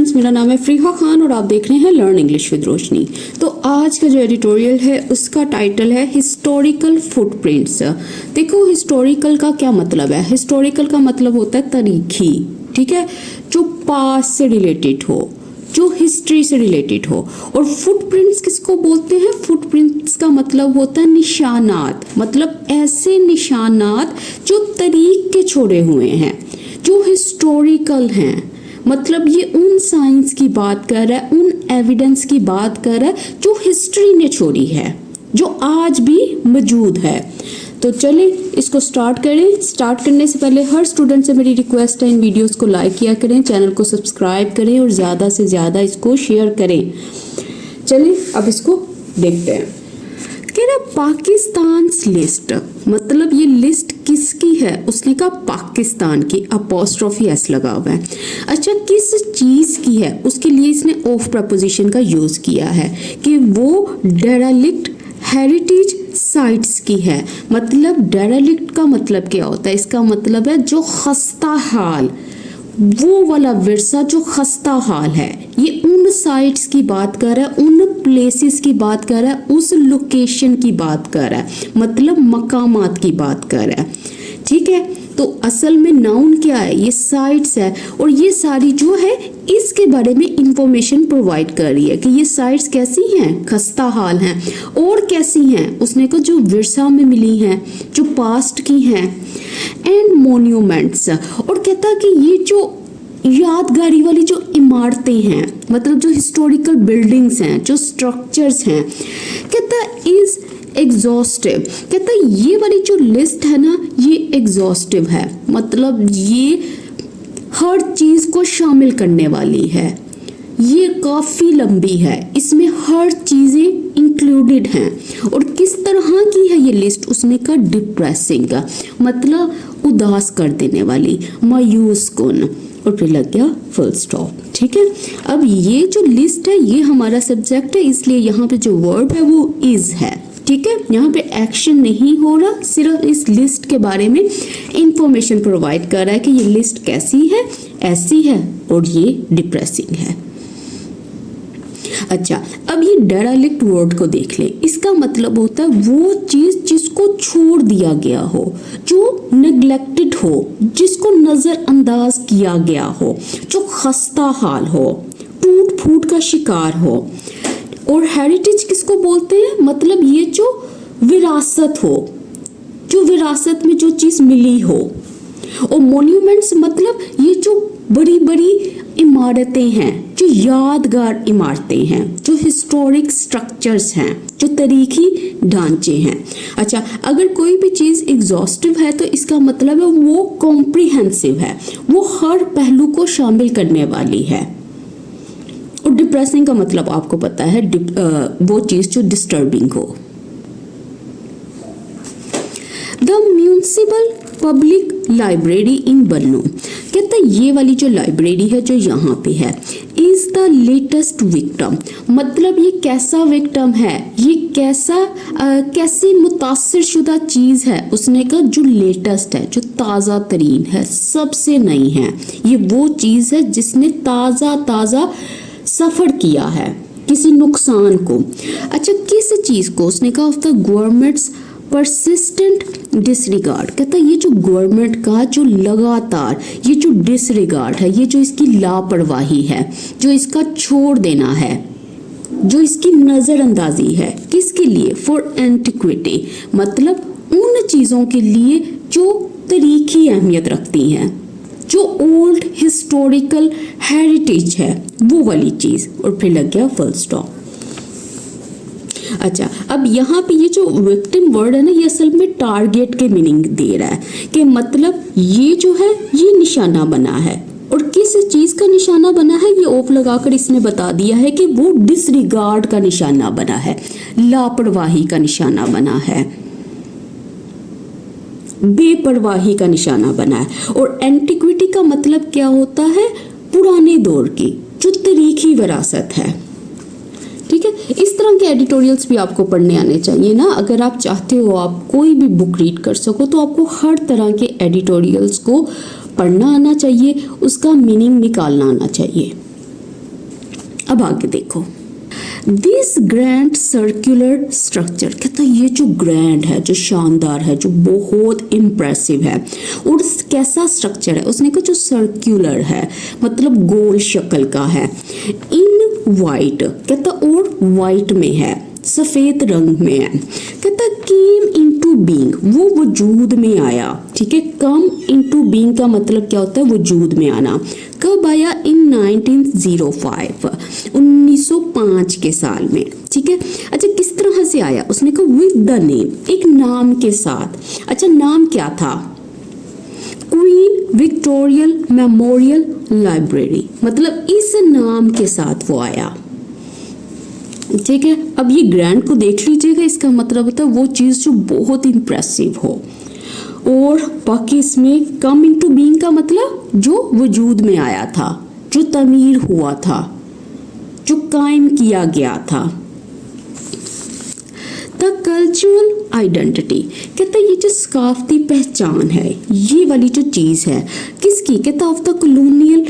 Students, मेरा नाम है फरीहा खान और आप देख रहे हैं लर्न इंग्लिश विद रोशनी। तो आज का जो एडिटोरियल है उसका टाइटल है हिस्टोरिकल फुटप्रिंट्स। देखो हिस्टोरिकल का क्या मतलब है। हिस्टोरिकल का मतलब होता है तारीखी, ठीक है, जो पास्ट से रिलेटेड हो, जो हिस्ट्री से रिलेटेड हो। और फुटप्रिंट्स किसको बोलते हैं? फुटप्रिंट्स का मतलब होता है निशानात, मतलब ऐसे निशानात जो तारीख के छोड़े हुए हैं, जो हिस्टोरिकल हैं। मतलब ये उन साइंस की बात कर रहा है, उन एविडेंस की बात कर रहा है जो हिस्ट्री ने छोड़ी है, जो आज भी मौजूद है। तो चलिए इसको स्टार्ट करें। स्टार्ट करने से पहले हर स्टूडेंट से मेरी रिक्वेस्ट है, इन वीडियोस को लाइक किया करें, चैनल को सब्सक्राइब करें और ज़्यादा से ज़्यादा इसको शेयर करें। चलिए अब इसको देखते हैं। कह रहा पाकिस्तान लिस्ट, मतलब ये लिस्ट किसकी है? उसने कहा पाकिस्तान की, अपोस्ट्रोफी एस लगा हुआ है। अच्छा, किस चीज़ की है? उसके लिए इसने ऑफ प्रपोजिशन का यूज़ किया है कि वो डेरालिक्ट हेरिटेज साइट्स की है। मतलब डेरालिक्ट का मतलब क्या होता है? इसका मतलब है जो खस्ता हाल, वो वाला विरसा जो खस्ता हाल है। ये उन साइट्स की बात कर रहा है, उन प्लेसेस की बात कर रहा है, उस लोकेशन की बात कर रहा है, मतलब मकामात की बात कर रहा है। ठीक है, तो असल में नाउन क्या है? ये साइट्स है। और ये सारी जो है इसके बारे में इंफॉर्मेशन प्रोवाइड कर रही है कि ये साइट्स कैसी हैं, खस्ता हाल हैं। और कैसी हैं? उसने कहा जो विरसा में मिली हैं, जो पास्ट की हैं। एंड मोन्यूमेंट्स, और कहता कि ये जो यादगारी वाली जो इमारतें हैं, मतलब जो हिस्टोरिकल बिल्डिंग्स हैं, जो स्ट्रक्चर्स हैं, कहता इज एग्जॉस्टिव। कहता ये वाली जो लिस्ट है ना, ये एग्जॉस्टिव है, मतलब ये हर चीज को शामिल करने वाली है। ये काफी लंबी है, इसमें हर चीजें इंक्लूडेड हैं। और किस तरह की है ये लिस्ट? उसने कहा डिप्रेसिंग, मतलब उदास कर देने वाली, मायूस कुन। और फिर लग गया फुल स्टॉप। ठीक है, अब ये जो लिस्ट है ये हमारा सब्जेक्ट है, इसलिए यहाँ पे जो वर्ब है वो इज है। ठीक है, यहाँ पे एक्शन नहीं हो रहा, सिर्फ इस लिस्ट के बारे में इंफॉर्मेशन प्रोवाइड कर रहा है कि ये लिस्ट कैसी है, ऐसी है और ये डिप्रेसिंग है। अच्छा, अब ये डेरालिक्ट वर्ड को देख ले। इसका मतलब होता है वो चीज जिसको छोड़ दिया गया हो, जो नेग्लेक्टेड हो, जिसको नजरअंदाज किया गया हो, जो खस्ता हाल हो, टूट फूट का शिकार हो। और हेरिटेज किसको बोलते हैं? मतलब ये जो विरासत हो, जो विरासत में जो चीज मिली हो। और मॉन्यूमेंट्स मतलब ये जो बड़ी बड़ी इमारतें हैं, जो यादगार इमारतें हैं, जो हिस्टोरिक स्ट्रक्चर्स हैं, जो तारीखी ढांचे हैं। अच्छा, अगर कोई भी चीज़ एग्जॉस्टिव है तो इसका मतलब है वो कॉम्प्रिहेंसिव है, वो हर पहलू को शामिल करने वाली है। और डिप्रेसिंग का मतलब आपको पता है, वो चीज़ जो डिस्टर्बिंग हो। The municipal public library in Bannu, कहता है ये वाली जो लाइब्रेरी है जो यहाँ पे है, इज द लेटेस्ट विक्टिम। मतलब ये कैसा विक्टिम है, ये कैसी मुतासिर शुदा चीज है? उसने कहा जो लेटेस्ट है, जो ताज़ा तरीन है, सबसे नई है। ये वो चीज है जिसने ताज़ा सफर किया है किसी नुकसान को। अच्छा, किस चीज को? उसने कहा of the governments persistent disregard. कहता है ये जो गवर्नमेंट का जो लगातार ये जो डिसरिगार्ड है, ये जो इसकी लापरवाही है, जो इसका छोड़ देना है, जो इसकी नज़रअंदाजी है, किसके लिए? फॉर एंटिक्विटी, मतलब उन चीज़ों के लिए जो तारीखी अहमियत रखती हैं, जो ओल्ड हिस्टोरिकल हेरिटेज है, वो वाली चीज़। और फिर लग गया फुल स्टॉप। अच्छा, अब यहाँ पे ये जो विक्टिम वर्ड है ना, ये असल में टारगेट के मीनिंग दे रहा है कि मतलब ये जो है ये निशाना बना है। और किस चीज का निशाना बना है? ये ऑफ लगाकर इसने बता दिया है कि वो डिसरिगार्ड का निशाना बना है, लापरवाही का निशाना बना है, बेपरवाही का निशाना बना है। और एंटिक्विटी का मतलब क्या होता है? पुराने दौर की जो तारीखी विरासत है। ठीक है, इस तरह के एडिटोरियल्स भी आपको पढ़ने आने चाहिए ना। अगर आप चाहते हो आप कोई भी बुक रीड कर सको तो आपको हर तरह के एडिटोरियल्स को पढ़ना आना चाहिए, उसका मीनिंग निकालना आना चाहिए। अब आगे देखो, दिस ग्रैंड सर्कुलर स्ट्रक्चर, कहता ये जो ग्रैंड है, जो शानदार है, जो बहुत इम्प्रेसिव है, और कैसा स्ट्रक्चर है, उसने कहा जो सर्कुलर है, मतलब गोल शक्ल का है, इन वाइट, कहता और वाइट में है, सफेद रंग में है, कहता केम इनटू बीइंग, वो वजूद में आया, ठीक है। कम इनटू बीइंग का मतलब क्या होता है, वजूद में आना। कब आया, इन 1905, 1905 के साल में, ठीक है। अच्छा किस तरह से आया, उसने कहा विद द नेम, एक नाम के साथ। अच्छा नाम क्या था, क्वीन विक्टोरियल मेमोरियल लाइब्रेरी, मतलब इस नाम के साथ वो आया, ठीक है। अब ये ग्रैंड को देख लीजिएगा, इसका मतलब होता है वो चीज़ जो बहुत इम्प्रेसिव हो, और बाकी इसमें कम इनटू बीइंग का मतलब जो वजूद में आया था, जो तमीर हुआ था, जो कायम किया गया था। द कल्चरल आइडेंटिटी, कहता ये जो सकाफती पहचान है, ये वाली जो चीज़ है किसकी, कहता ऑफ द कॉलोनियल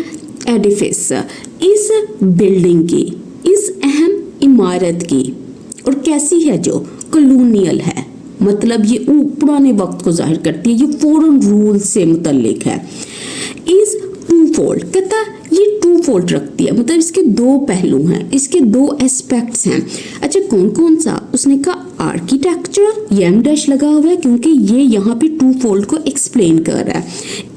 एडिफिस, इस बिल्डिंग की, इस अहम इमारत की, और कैसी है, जो कॉलोनियल है, मतलब ये पुराने वक्त को जाहिर करती है, ये फॉरेन रूल से मुतल्लिक है। इज टू फोल्ड, कहता ये टू फोल्ड रखती है, मतलब इसके दो पहलू हैं, इसके दो एस्पेक्ट्स हैं। अच्छा कौन कौन सा, उसने कहा आर्किटेक्चरल, ये एम डैश लगा हुआ है क्योंकि ये यहाँ पे टू फोल्ड को एक्सप्लेन कर रहा है।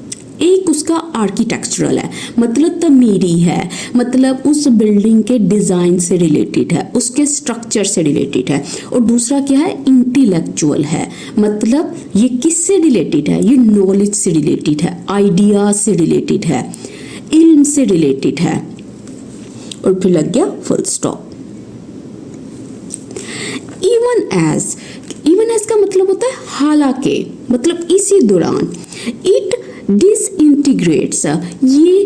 एक उसका आर्किटेक्चरल है, मतलब तमीरी है, मतलब उस बिल्डिंग के डिज़ाइन से रिलेटेड है, उसके स्ट्रक्चर से रिलेटेड है। और दूसरा क्या है, इंटेलेक्चुअल है, मतलब ये किससे रिलेटेड है, ये नॉलेज से रिलेटेड है, आइडियाज से रिलेटेड है, इल्म से रिलेटेड है। और फिर लग गया फुल स्टॉप। इवन एज का मतलब होता है हालांकि, मतलब इसी दौरान, इट डिसइंटीग्रेट्स, ये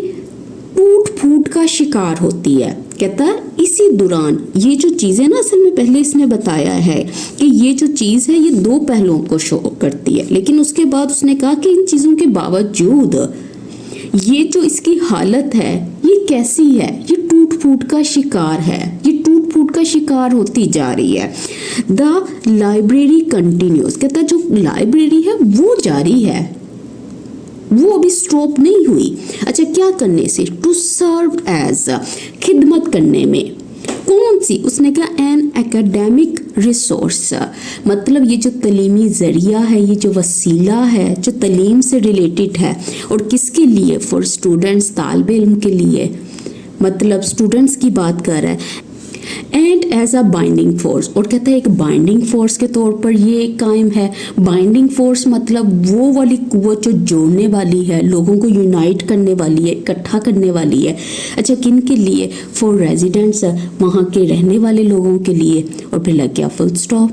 टूट फूट का शिकार होती है। कहता है इसी दौरान, ये जो चीज़ है ना, असल में पहले इसने बताया है कि ये जो चीज़ है ये दो पहलुओं को शो करती है, लेकिन उसके बाद उसने कहा कि इन चीज़ों के बावजूद ये जो इसकी हालत है ये कैसी है, ये टूट फूट का शिकार है, ये टूट फूट का शिकार होती जा रही है। द लाइब्रेरी कंटिन्यूज, कहता जो लाइब्रेरी है वो जारी है, वो अभी स्टॉप नहीं हुई। अच्छा क्या करने से, टू सर्व एज, खिदमत करने में, कौन सी, उसने कहा एन एकेडमिक रिसोर्स, मतलब ये जो तलीमी जरिया है, ये जो वसीला है जो तलीम से रिलेटेड है, और किसके लिए, फॉर स्टूडेंट्स, तालिब इल्म के लिए, मतलब स्टूडेंट्स की बात कर रहा है। And as a binding force, और कहता है एक बाइंडिंग फोर्स के तौर पर ये कायम है। बाइंडिंग फोर्स मतलब वो वाली कुव्वत जो जोड़ने वाली है, लोगों को यूनाइट करने वाली है, इकट्ठा करने वाली है। अच्छा किन के लिए, फॉर रेजिडेंट्स, वहाँ के रहने वाले लोगों के लिए। और फिर लग गया फुल स्टॉप।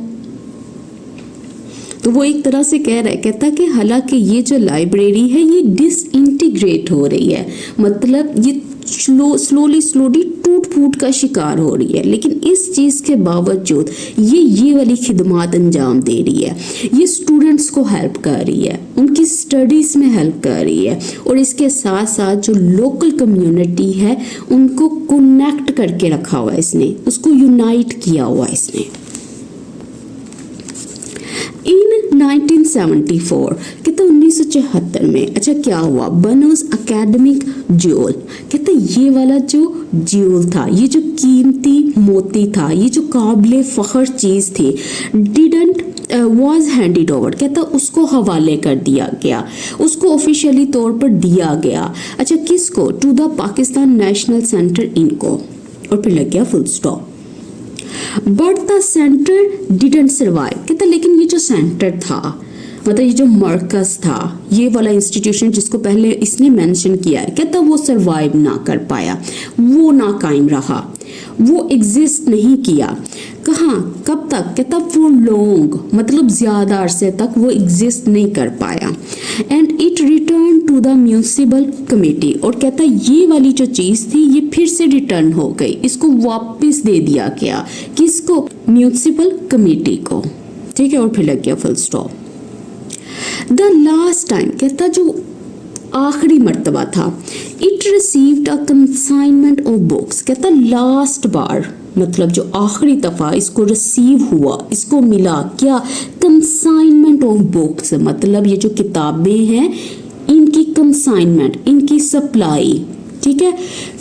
तो वो एक तरह से कह रहा है, कहता कि हालांकि ये जो लाइब्रेरी है ये डिसइंटीग्रेट हो रही है, मतलब ये स्लोली टूट फूट का शिकार हो रही है, लेकिन इस चीज़ के बावजूद ये वाली खिदमत अंजाम दे रही है, ये स्टूडेंट्स को हेल्प कर रही है, उनकी स्टडीज़ में हेल्प कर रही है, और इसके साथ साथ जो लोकल कम्युनिटी है उनको कनेक्ट करके रखा हुआ है इसने, उसको यूनाइट किया हुआ इसने। इन 1974, कहता 1974 में, अच्छा क्या हुआ, बनोस एकेडमिक ज्वेल, कहता ये वाला जो ज्वेल था, ये जो कीमती मोती था, ये जो काबिले फ़ख्र चीज़ थी, डिडंट वॉज हैंडेड ओवर, कहता उसको हवाले कर दिया गया, उसको ऑफिशियली तौर पर दिया गया। अच्छा किसको, to the Pakistan national centre, इनको। और फिर लग गया full stop. But the centre didn't survive, कहता लेकिन ये जो सेंटर था, मतलब ये जो मरकज था, ये वाला इंस्टीट्यूशन जिसको पहले इसने मेंशन किया है, कहता वो सरवाइव ना कर पाया, वो ना कायम रहा, वो एग्जिस्ट नहीं किया। कहाँ, कब तक, कहता फॉर लॉन्ग, मतलब ज़्यादा अरसे तक वो एग्जिस्ट नहीं कर पाया। And it return to the municipal committee, और कहता ये वाली जो चीज़ थी ये फिर से रिटर्न हो गई, इसको वापस दे दिया गया, किसको, म्यूनिसिपल कमेटी को, ठीक है। और फिर लग गया full stop. The last time, कहता जो आखिरी मर्तबा था। It received a consignment of books, कहता लास्ट बार, मतलब जो आखिरी दफा इसको रिसीव हुआ, इसको मिला क्या, कंसाइनमेंट ऑफ बुक्स, मतलब ये जो किताबें हैं इनकी कंसाइनमेंट, इनकी सप्लाई, ठीक है।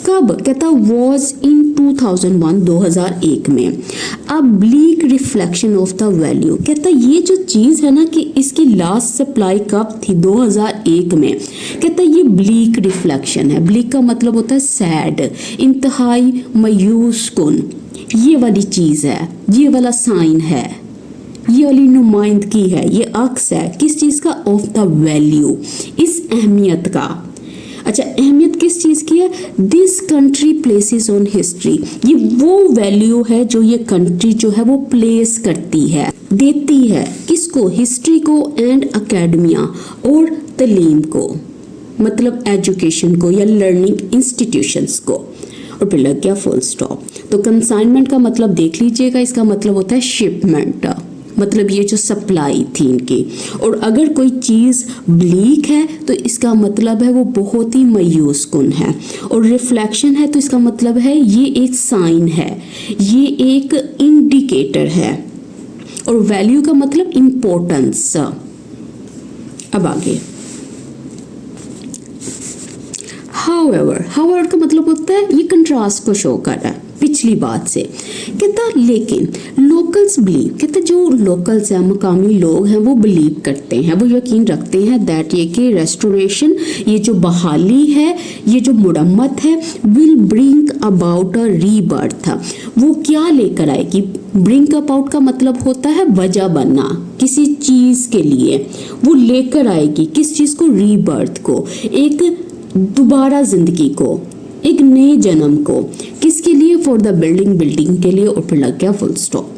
कब, कहता वॉज इन 2001 में। A bleak reflection of the value, कहता ये जो चीज है ना कि इसकी लास्ट सप्लाई कब थी, 2001 में। कहता ये ब्लीक रिफ्लेक्शन है। ब्लीक का मतलब होता है सैड, इंतहाई मायूस कुन, ये वाली चीज है, ये वाला साइन है, ये वाली नुमाइंदगी है, ये अक्स है किस चीज का, ऑफ द वैल्यू, इस अहमियत का। अच्छा, अहमियत किस चीज की है, this country places on history, ये वो वैल्यू है जो ये कंट्री जो है वो प्लेस करती है, देती है किसको, हिस्ट्री को, एंड एकेडमिया और तालीम को, मतलब एजुकेशन को या लर्निंग इंस्टीट्यूशंस को। और फिर लग गया फुल स्टॉप। तो कंसाइनमेंट का मतलब देख लीजिएगा, इसका मतलब होता है शिपमेंट, मतलब ये जो सप्लाई थी इनकी। और अगर कोई चीज़ ब्लीक है तो इसका मतलब है वो बहुत ही मायूस कुन है। और रिफ्लेक्शन है तो इसका मतलब है ये एक साइन है, ये एक इंडिकेटर है। और वैल्यू का मतलब इम्पोर्टेंस। अब आगे हाउएवर का मतलब होता है ये कंट्रास्ट को शो कर रहा है पिछली बात से। कहता लेकिन लोकल्स बिलीव, कहता जो लोकल्स हैं, मकामी लोग हैं, वो बिलीव करते हैं, वो यकीन रखते हैं दैट ये कि रेस्टोरेशन, ये जो बहाली है, ये जो मुरम्मत है, will bring about a rebirth, वो क्या लेकर आएगी। ब्रिंग अबाउट का मतलब होता है वजह बनना किसी चीज के लिए, वो लेकर आएगी किस चीज को, रीबर्थ को, एक दोबारा जिंदगी को, एक नए जन्म को, किसके लिए, फॉर द बिल्डिंग के लिए। और फिर लग गया फुल स्टॉप।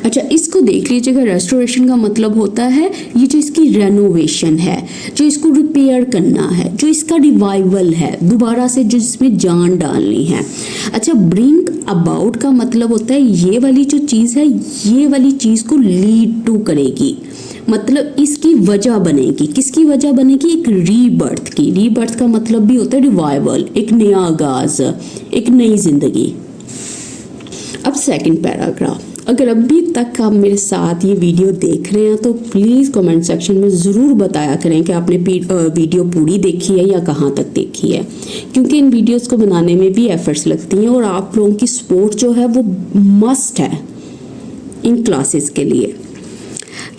अच्छा, इसको देख लीजिएगा, रेस्टोरेशन का मतलब होता है ये जो इसकी रेनोवेशन है, जो इसको रिपेयर करना है, जो इसका रिवाइवल है, दोबारा से जो इसमें जान डालनी है। अच्छा, ब्रिंग अबाउट का मतलब होता है ये वाली जो चीज़ है, ये वाली चीज़ को लीड टू करेगी, मतलब इसकी वजह बनेगी, किसकी वजह बनेगी, एक रीबर्थ की। रीबर्थ का मतलब भी होता है रिवाइवल, एक नया आगाज, एक नई जिंदगी। अब सेकंड पैराग्राफ। अगर अभी तक आप मेरे साथ ये वीडियो देख रहे हैं तो प्लीज़ कमेंट सेक्शन में ज़रूर बताया करें कि आपने वीडियो पूरी देखी है या कहाँ तक देखी है, क्योंकि इन वीडियोस को बनाने में भी एफर्ट्स लगती हैं और आप लोगों की सपोर्ट जो है वो मस्ट है इन क्लासेस के लिए।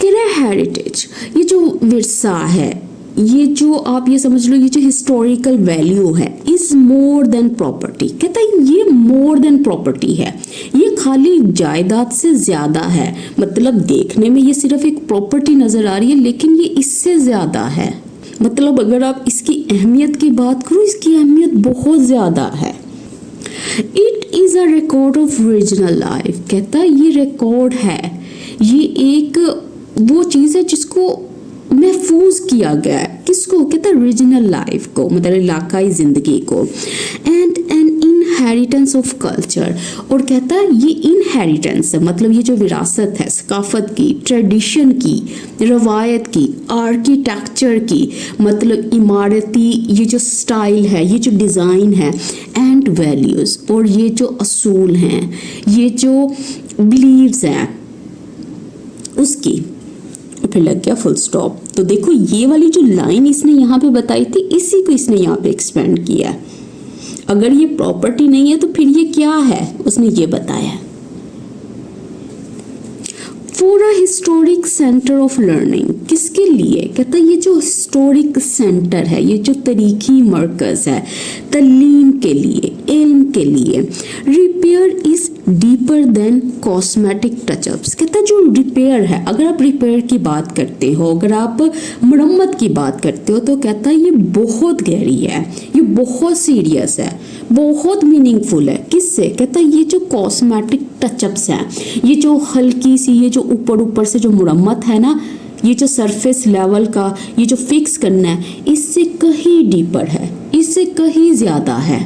कह रहा है हेरिटेज, ये जो विरसा है, ये जो आप ये समझ लो, ये जो हिस्टोरिकल वैल्यू है, इज मोर देन प्रॉपर्टी। कहता है ये मोर देन प्रॉपर्टी है, ये खाली जायदाद से ज्यादा है। मतलब देखने में ये सिर्फ एक प्रॉपर्टी नजर आ रही है, लेकिन ये इससे ज्यादा है। मतलब अगर आप इसकी अहमियत की बात करो, इसकी अहमियत बहुत ज्यादा है। It is a record of original life, कहता है ये रिकॉर्ड है, ये एक वो चीज है जिसको महफूज किया गया है। किसको, कहता है ओरिजिनल लाइफ को, मतलब इलाकाई जिंदगी को। And N inheritance of culture, और कहता है ये इनहेरिटेंस मतलब ये जो विरासत है, सकाफत की, ट्रेडिशन की, रवायत की, आर्किटेक्चर की, मतलब इमारती ये जो स्टाइल है, ये जो डिज़ाइन है, एंड वैल्यूज़, और ये जो असूल हैं, ये जो बिलीव्स हैं उसकी। फिर लग गया फुल स्टॉप। तो देखो ये वाली जो लाइन इसने यहाँ पे बताई थी, इसी को इसने यहाँ पे एक्सपेंड किया है। अगर ये प्रॉपर्टी नहीं है तो फिर ये क्या है, उसने ये बताया। For a historic centre of learning, किसके लिए, कहता है ये जो हिस्टोरिक सेंटर है, ये जो तरीकी मरकज है तालीम के लिए, इल्म के लिए। Repair is deeper than cosmetic touch-ups, कहता है जो रिपेयर है, अगर आप रिपेयर की बात करते हो, अगर आप मरम्मत की बात करते हो, तो कहता है ये बहुत गहरी है, ये बहुत सीरियस है, बहुत मीनिंगफुल है। किससे, कहता है ये जो कॉस्मेटिक टचअप्स हैं, ये जो हल्की सी, ये जो ऊपर से जो मरम्मत है ना, ये जो सरफेस लेवल का ये जो फिक्स करना है, इससे कहीं डीपर है, इससे कहीं ज्यादा है।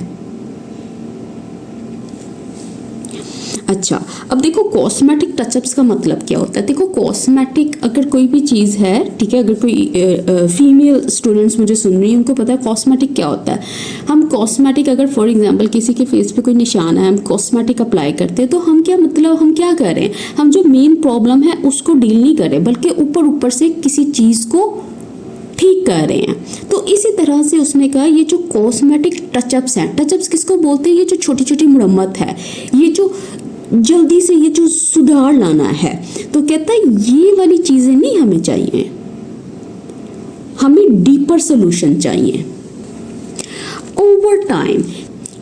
अच्छा, अब देखो कॉस्मेटिक टचअप्स का मतलब क्या होता है। देखो कॉस्मेटिक अगर कोई भी चीज़ है, ठीक है, अगर कोई फीमेल स्टूडेंट्स मुझे सुन रही हैं उनको पता है कॉस्मेटिक क्या होता है। हम कॉस्मेटिक अगर फॉर एग्जांपल किसी के फेस पे कोई निशान है, हम कॉस्मेटिक अप्लाई करते हैं तो हम क्या मतलब हम क्या कर रहे हैं, हम जो मेन प्रॉब्लम है उसको डील नहीं कर रहे बल्कि ऊपर ऊपर से किसी चीज़ को ठीक कर रहे हैं। तो इसी तरह से उसने कहा ये जो कॉस्मेटिक टचअप्स हैं, टचअप्स किसको बोलते हैं, ये जो छोटी छोटी मुरम्मत है, ये जो जल्दी से ये जो सुधार लाना है, तो कहता है ये वाली चीज़ें नहीं हमें चाहिए, हमें डीपर सोल्यूशन चाहिए। ओवर टाइम,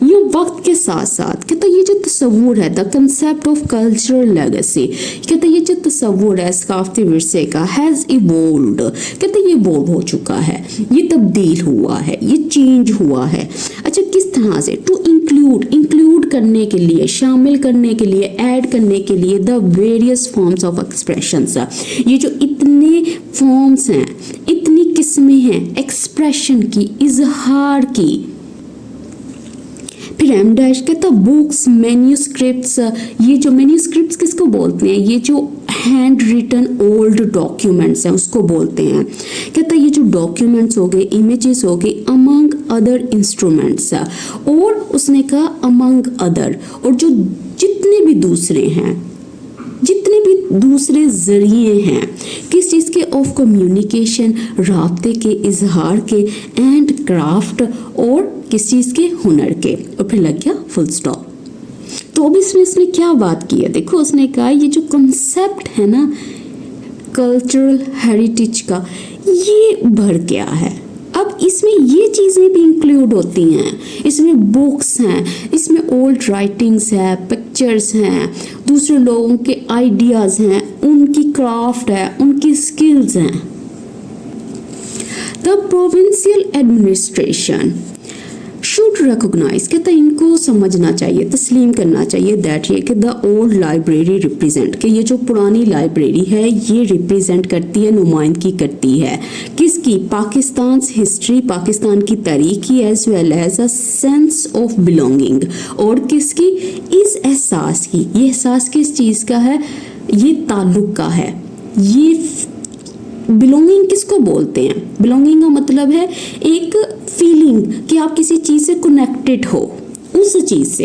ये वक्त के साथ साथ कहता ये जो तस्वुर है, the concept of cultural legacy, कहता ये जो तस्वुर है सकाफती विरसे का हैज़ इवोल्व्ड, कहता ये इवोल्व हो चुका है, ये तब्दील हुआ है, ये चेंज हुआ है। अच्छा, किस तरह से, टू इंक्लूड करने के लिए, शामिल करने के लिए, ऐड करने के लिए the various forms of expressions, ये जो इतने फॉर्म्स हैं, इतनी किस्में हैं एक्सप्रेशन की, इजहार की। फिर एम डैश कहता बुक्स, मैन्यूस्क्रिप्ट्स, ये जो मैन्यूस्क्रिप्ट्स किसको बोलते हैं, ये जो हैंड रिटन ओल्ड डॉक्यूमेंट्स हैं उसको बोलते हैं। कहता ये जो डॉक्यूमेंट्स हो गए, इमेजेस हो गए, अमंग अदर इंस्ट्रूमेंट्स, और उसने कहा अमंग अदर, और जो जितने भी दूसरे हैं, जितने भी दूसरे जरिए हैं किस चीज़ के, ऑफ कम्युनिकेशन, राब्ते के, इजहार के, एंड क्राफ्ट, और किस चीज़ के, हुनर के, और फिर लग गया फुल स्टॉप। तो अब इसमें इसने क्या बात की है, देखो उसने कहा ये जो कंसेप्ट है ना कल्चरल हेरिटेज का, ये भर गया है। अब इसमें ये चीज़ें भी इंक्लूड होती हैं, इसमें बुक्स हैं, इसमें ओल्ड राइटिंग्स है, पिक्चर्स हैं, दूसरे लोगों के आइडियाज़ हैं, उनकी क्राफ्ट है, उनकी स्किल्स हैं। The provincial administration should recognise, कहता है इनको समझना चाहिए, तस्लीम करना चाहिए दैट ये कि द ओल्ड लाइब्रेरी रिप्रेजेंट, कि ये जो पुरानी लाइब्रेरी है ये रिप्रेजेंट करती है, नुमाइंदगी करती है किसकी, पाकिस्तान हिस्ट्री, पाकिस्तान की तारीखी, as well as a sense of belonging, और किसकी, इस एहसास की। ये एहसास किस चीज़ का है, ये ताल्लुक का है। ये बिलोंगिंग किसको बोलते हैं, बिलोंगिंग का मतलब है एक फीलिंग कि आप किसी चीज़ से कनेक्टेड हो, उस चीज़ से।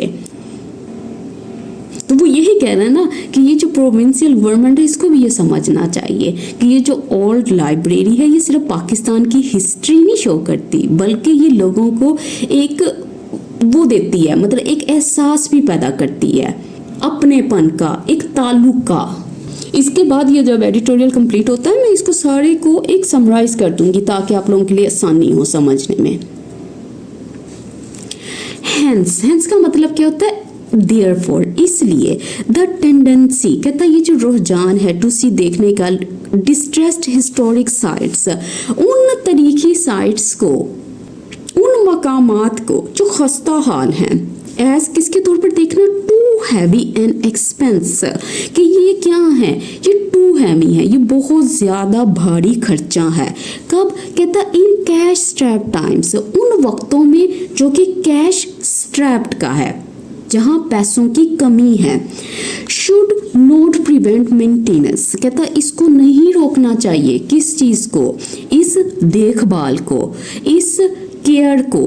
तो वो यही कह रहे हैं ना कि ये जो प्रोविंशियल गवर्नमेंट है इसको भी ये समझना चाहिए कि ये जो ओल्ड लाइब्रेरी है ये सिर्फ पाकिस्तान की हिस्ट्री नहीं शो करती, बल्कि ये लोगों को एक वो देती है, मतलब एक एहसास भी पैदा करती है अपनेपन का, एक ताल्लुक का। इसके बाद ये जब एडिटोरियल कंप्लीट होता है मैं इसको सारे को एक समराइज कर दूंगी ताकि आप लोगों के लिए आसानी हो समझने में। हेंस का मतलब क्या होता है, Therefore, इसलिए द टेंडेंसी, कहता है ये जो रुझान है टू सी, देखने का, डिस्ट्रेस्ड हिस्टोरिक साइट्स, उन तारीखी साइट्स को, उन मकामात को जो खस्ता हाल हैं, एज किसके तौर पर देखना, टू हैवी एंड एक्सपेंस, कि ये क्या है, ये टू हैवी है, ये बहुत ज़्यादा भारी खर्चा है। कब, कहता इन कैश स्ट्रैप टाइम्स, उन वक्तों में जो कि कैश स्ट्रैप्ड का है, जहाँ पैसों की कमी है। शुड नॉट प्रिवेंट मेंटेनेंस, कहता इसको नहीं रोकना चाहिए, किस चीज़ को, इस देखभाल को, इस केयर को,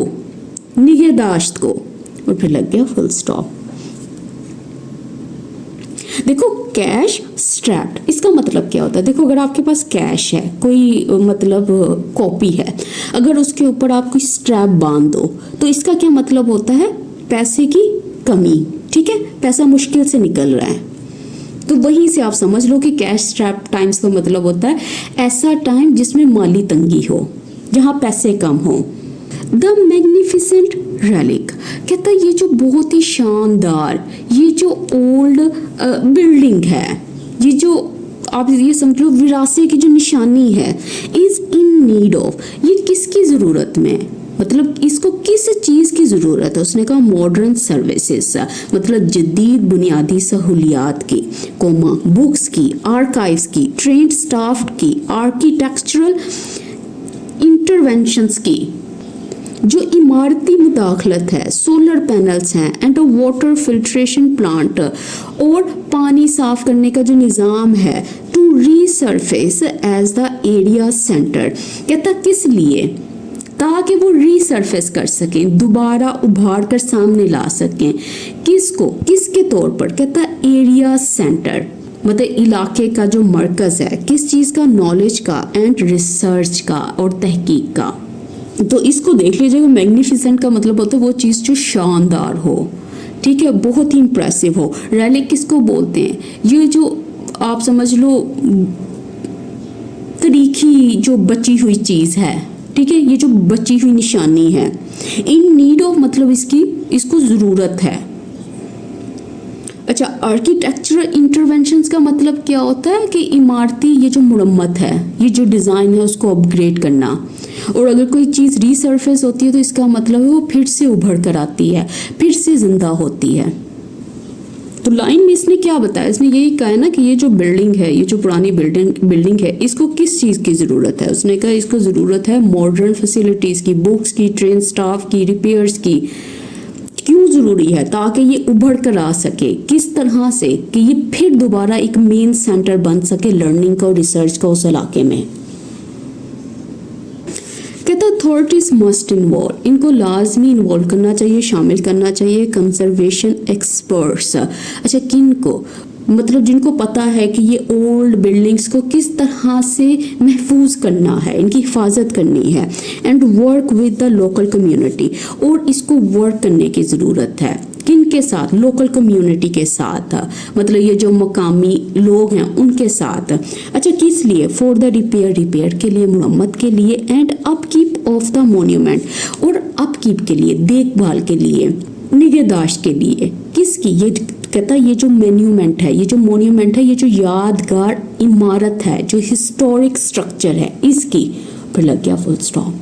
निगहदाश्त को, और फिर लग गया फुल स्टॉप। देखो कैश स्ट्रैप्ड, इसका मतलब क्या होता है, देखो अगर आपके पास कैश है, कोई मतलब कॉपी है, अगर उसके ऊपर आप कोई स्ट्रैप बांध दो तो इसका क्या मतलब होता है, पैसे की कमी, ठीक है, पैसा मुश्किल से निकल रहा है। तो वहीं से आप समझ लो कि कैश स्ट्रैप टाइम्स का मतलब होता है ऐसा टाइम जिसमें माली तंगी हो, जहाँ पैसे कम हो। द मैग्निफिसेंट रेलिक, कहता है ये जो बहुत ही शानदार, ये जो ओल्ड बिल्डिंग है, ये जो आप ये समझ लो विरासत की जो निशानी है, इज इन नीड ऑफ, ये किसकी ज़रूरत में, मतलब इसको किस चीज़ की ज़रूरत है, उसने कहा मॉडर्न सर्विसेज, मतलब जदीद बुनियादी सहूलियात की, कोमा बुक्स की, आर्काइव्स की, ट्रेंड स्टाफ की, आर्किटेक्चरल इंटरवेंशंस की, जो इमारती मुदाखलत है, सोलर पैनल्स हैं एंड वाटर फिल्ट्रेशन प्लांट और पानी साफ करने का जो निज़ाम है, to resurface as the area centre. कहता किस लिए? ताकि वो रीसरफेस कर सकें, दोबारा उभार कर सामने ला सकें। किसको? किसके तौर पर? कहता एरिया सेंटर, मतलब इलाके का जो मरकज़ है, किस चीज़ का? नॉलेज का एंड रिसर्च का और तहकीक का। तो इसको देख लीजिएगा, मैग्निफिसेंट का मतलब होता है वो चीज़ जो शानदार हो, ठीक है, बहुत ही इंप्रेसिव हो। रेलिक किसको बोलते हैं? ये जो आप समझ लो तरीकी जो बची हुई चीज़ है, ठीक है, ये जो बची हुई निशानी है। इन नीड ऑफ मतलब इसको ज़रूरत है। अच्छा, आर्किटेक्चरल इंटरवेंशंस का मतलब क्या होता है कि इमारती ये जो मुरम्मत है, ये जो डिज़ाइन है उसको अपग्रेड करना। और अगर कोई चीज़ रीसरफेस होती है तो इसका मतलब है वो फिर से उभर कर आती है, फिर से जिंदा होती है। तो लाइन में इसने क्या बताया? इसने यही कहा है ना कि ये जो बिल्डिंग है, ये जो पुरानी बिल्डिंग है, इसको किस चीज़ की ज़रूरत है? उसने कहा इसको ज़रूरत है मॉडर्न फैसिलिटीज़ की, बुक्स की, ट्रेन स्टाफ की, रिपेयर्स की। क्यों ज़रूरी है? ताकि ये उभर कर आ सके। किस तरह से? कि ये फिर दोबारा एक मेन सेंटर बन सके लर्निंग का और रिसर्च का उस इलाके में। कहता अथॉरिटीज मस्ट इन्वॉल्व, इनको लाजमी इन्वॉल्व करना चाहिए, शामिल करना चाहिए। कंजर्वेशन एक्सपर्ट्स, अच्छा किन को? मतलब जिनको पता है कि ये ओल्ड बिल्डिंग्स को किस तरह से महफूज करना है, इनकी हिफाजत करनी है। And work with the local community, और इसको वर्क करने की ज़रूरत है। किन के साथ? लोकल कम्युनिटी के साथ, मतलब ये जो मकामी लोग हैं उनके साथ। अच्छा किस लिए? फॉर द रिपेयर के लिए, मुरम्मत के लिए। And upkeep of the monument, और अपकीप के लिए, देखभाल के लिए, निगहदाश्त के लिए। किसकी? ये कहता ये जो मोन्यूमेंट है, ये जो मोन्यूमेंट है, ये जो यादगार इमारत है, जो हिस्टोरिक स्ट्रक्चर है, इसकी। फिर लग गया फुल स्टॉप।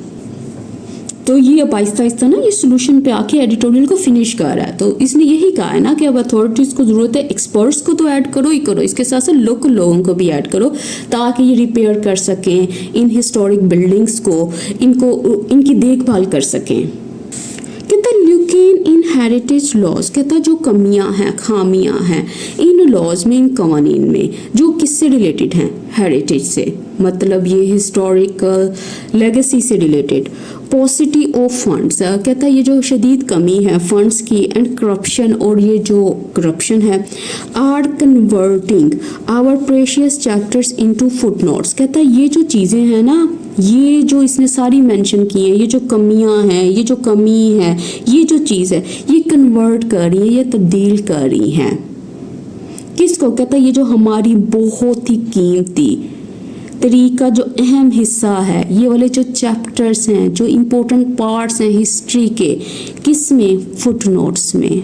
तो ये अब आहिस्ता आहिस्ता ना ये सोल्यूशन पे आके एडिटोरियल को फिनिश कर रहा है। तो इसने यही कहा है ना कि अब अथॉरिटीज़ को ज़रूरत है, एक्सपर्ट्स को तो ऐड करो ही करो, इसके साथ साथ लोकल लोगों को भी ऐड करो ताकि ये रिपेयर कर सकें इन हिस्टोरिक बिल्डिंग्स को, इनकी देखभाल कर सकें। कहता लुकिंग इन हेरिटेज लॉज, कहता जो कमियां हैं, खामियां हैं इन लॉज में, इन कवानीन में, जो किससे रिलेटेड हैं? हेरिटेज से, मतलब ये हिस्टोरिकल लेगेसी से रिलेटेड। पॉसिटी ऑफ फंड्स, कहता है ये जो शदीद कमी है फंड्स की, एंड करप्शन, और ये जो करप्शन है, are converting our precious chapters into footnotes. कहता है ये जो चीज़ें हैं ना, ये जो इसने सारी मेंशन की हैं, ये जो कमियां हैं, ये जो कमी है, ये जो चीज़ है, ये कन्वर्ट कर रही है, ये तब्दील कर रही हैं। किसको? कहता है ये जो हमारी बहुत ही कीमती तरीका, जो अहम हिस्सा है, ये वाले जो चैप्टर्स हैं, जो इम्पोर्टेंट पार्ट्स हैं हिस्ट्री के, किस में? फुटनोट्स में।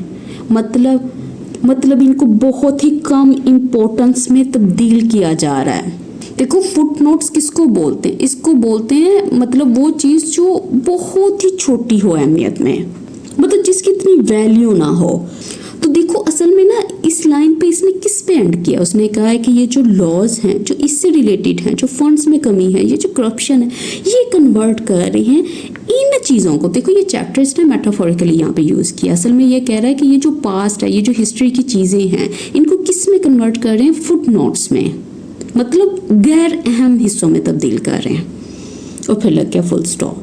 मतलब इनको बहुत ही कम इम्पोर्टेंस में तब्दील किया जा रहा है। देखो फुटनोट्स किसको बोलते हैं? इसको बोलते हैं मतलब वो चीज़ जो बहुत ही छोटी हो अहमियत में, मतलब जिसकी इतनी वैल्यू ना हो। तो देखो असल में ना इस लाइन पे इसने किस पे एंड किया? उसने कहा है कि ये जो लॉज हैं जो इससे रिलेटेड हैं, जो फंड्स में कमी है, ये जो करप्शन है, ये कन्वर्ट कर रही हैं इन चीज़ों को। देखो ये चैप्टर इसने मेटाफोरिकली यहाँ पे यूज़ किया। असल में ये कह रहा है कि ये जो पास्ट है, ये जो हिस्ट्री की चीज़ें हैं, इनको किस में कन्वर्ट कर रहे हैं? फुट नोट्स में, मतलब गैर अहम हिस्सों में तब्दील कर रहे हैं। और फिर लग गया फुल स्टॉप।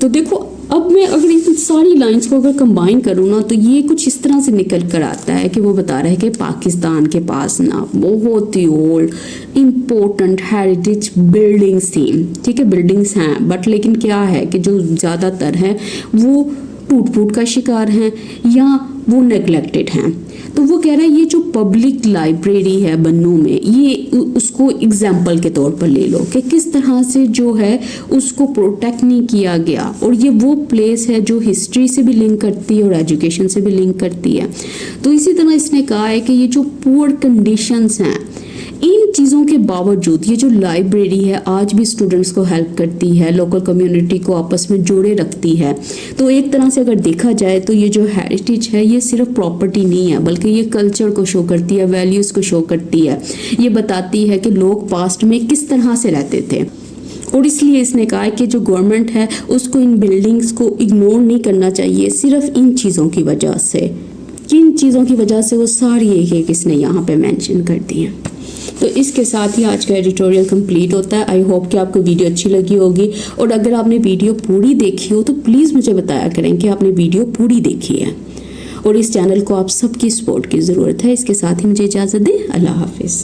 तो देखो अब मैं अगर इन सारी लाइंस को अगर कंबाइन करूँ ना, तो ये कुछ इस तरह से निकल कर आता है कि वो बता रहा है कि पाकिस्तान के पास ना बहुत ही ओल्ड इम्पोर्टेंट हेरिटेज बिल्डिंग्स थी। ठीक है, बिल्डिंग्स हैं, बट लेकिन क्या है कि जो ज़्यादातर हैं वो टूट फूट का शिकार हैं या वो नेगलेक्टेड हैं। तो वो कह रहा है ये जो पब्लिक लाइब्रेरी है बन्नू में, ये उसको एग्जाम्पल के तौर पर ले लो कि किस तरह से जो है उसको प्रोटेक्ट नहीं किया गया। और ये वो प्लेस है जो हिस्ट्री से भी लिंक करती है और एजुकेशन से भी लिंक करती है। तो इसी तरह इसने कहा है कि ये जो पुअर कंडीशंस हैं, इन चीज़ों के बावजूद ये जो लाइब्रेरी है आज भी स्टूडेंट्स को हेल्प करती है, लोकल कम्युनिटी को आपस में जोड़े रखती है। तो एक तरह से अगर देखा जाए तो ये जो हेरिटेज है ये सिर्फ प्रॉपर्टी नहीं है, बल्कि ये कल्चर को शो करती है, वैल्यूज़ को शो करती है। ये बताती है कि लोग पास्ट में किस तरह से रहते थे और इसलिए इसने कहा है कि जो गवर्नमेंट है उसको इन बिल्डिंग्स को इग्नोर नहीं करना चाहिए, सिर्फ इन चीज़ों की वजह से। किन चीज़ों की वजह से, वो सारी एक एक इसने यहाँ पे मेंशन कर दी हैं। तो इसके साथ ही आज का एडिटोरियल कंप्लीट होता है। आई होप कि आपको वीडियो अच्छी लगी होगी, और अगर आपने वीडियो पूरी देखी हो तो प्लीज़ मुझे बताया करें कि आपने वीडियो पूरी देखी है। और इस चैनल को आप सबकी सपोर्ट की ज़रूरत है। इसके साथ ही मुझे इजाज़त दें। अल्लाह हाफिज़।